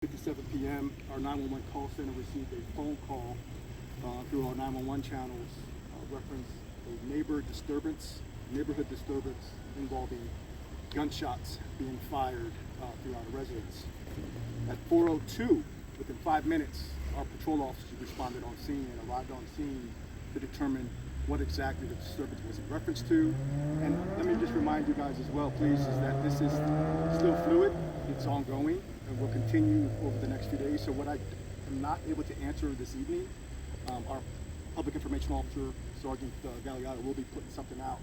57 p.m., our 911 call center received a phone call through our 911 channels reference a neighborhood disturbance involving gunshots being fired throughout a residence. At 4:02, within 5 minutes, our patrol officers responded on scene and arrived on scene to determine what exactly the disturbance was in reference to. And let me just remind you guys as well, please, is that this is still fluid, it's ongoing, and will continue over the next few days. So what I am not able to answer this evening, our public information officer, Sergeant Galliotto, will be putting something out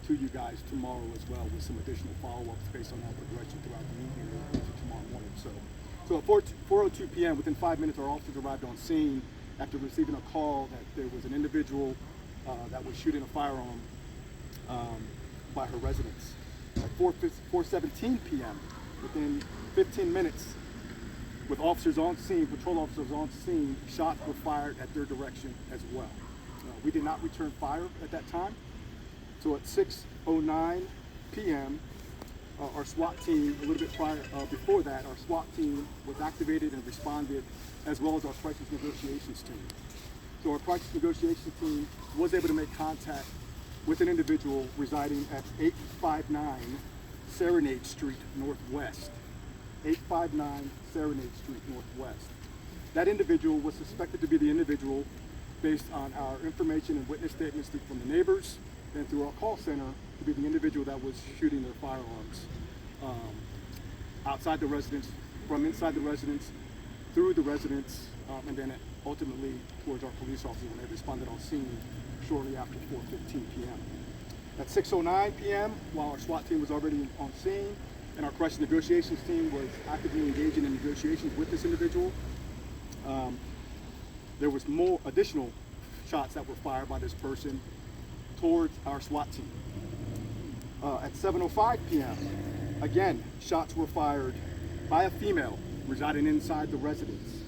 to you guys tomorrow as well with some additional follow-ups based on our progression throughout the evening and into tomorrow morning. So at 4:02 p.m., within 5 minutes, our officers arrived on scene after receiving a call that there was an individual that was shooting a firearm by her residence. At 4:17 p.m., within 15 minutes, with officers on scene, patrol officers on scene, shots were fired at their direction as well. We did not return fire at that time. So at 6:09 p.m., our SWAT team, a little bit before that, our SWAT team was activated and responded, as well as our crisis negotiations team. So our crisis negotiations team was able to make contact with an individual residing at 859 Serenade Street Northwest. 859 Serenade Street Northwest. That individual was suspected to be the individual based on our information and witness statements from the neighbors and through our call center to be the individual that was shooting their firearms outside the residence, from inside the residence, through the residence, and then ultimately towards our police officers when they responded on scene shortly after 4:15 p.m. At 6:09 p.m., while our SWAT team was already on scene and our crisis negotiations team was actively engaging in negotiations with this individual, there was more additional shots that were fired by this person towards our SWAT team. At 7:05 p.m., again, shots were fired by a female residing inside the residence.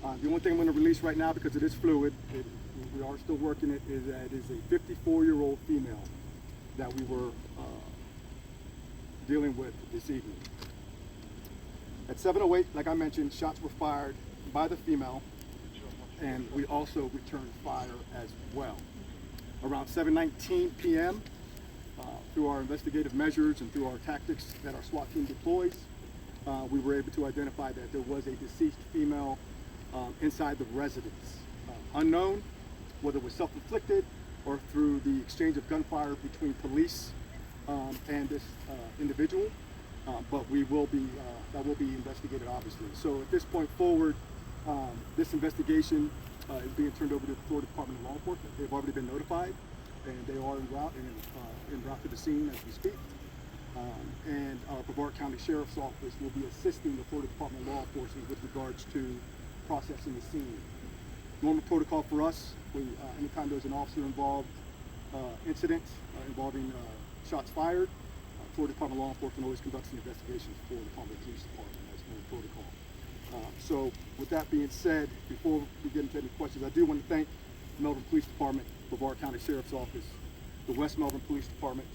The only thing I'm going to release right now, because it is fluid, we are still working it, is that it is a 54-year-old female that we were dealing with this evening. At 7:08, like I mentioned, shots were fired by the female, and we also returned fire as well. Around 7:19 p.m., through our investigative measures and through our tactics that our SWAT team deploys, we were able to identify that there was a deceased female inside the residence. Unknown whether it was self-inflicted or through the exchange of gunfire between police and this individual, but that will be investigated, obviously. So at this point forward, this investigation is being turned over to the Florida Department of Law Enforcement. They've already been notified, and they are en route to the scene as we speak. And our Brevard County Sheriff's Office will be assisting the Florida Department of Law Enforcement with regards to processing the scene. Normal protocol for us, anytime there's an officer-involved incident involving shots fired, Florida Department of Law Enforcement always conducts an investigation for the Palm Bay Police Department. That's normal protocol. So with that being said, before we get into any questions, I do want to thank the Melbourne Police Department, Brevard County Sheriff's Office, the West Melbourne Police Department,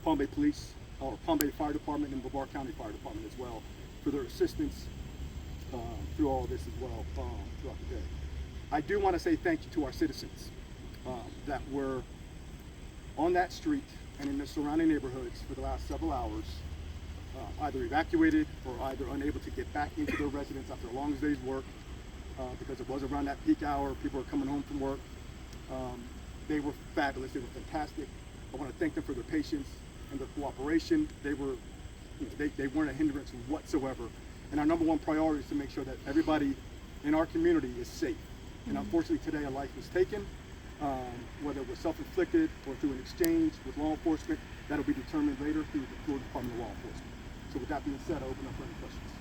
Palm Bay Police, or Palm Bay Fire Department, and Brevard County Fire Department as well for their assistance through all of this as well throughout the day. I do want to say thank you to our citizens that were on that street and in the surrounding neighborhoods for the last several hours, either evacuated or either unable to get back into their residence after a long day's work, because it was around that peak hour. People were coming home from work. They were fabulous. They were fantastic. I want to thank them for their patience and their cooperation. They weren't a hindrance whatsoever. And our number one priority is to make sure that everybody in our community is safe. And unfortunately today a life was taken, whether it was self-inflicted or through an exchange with law enforcement. That'll be determined later through the Florida Department of Law Enforcement. So with that being said, I open up for any questions.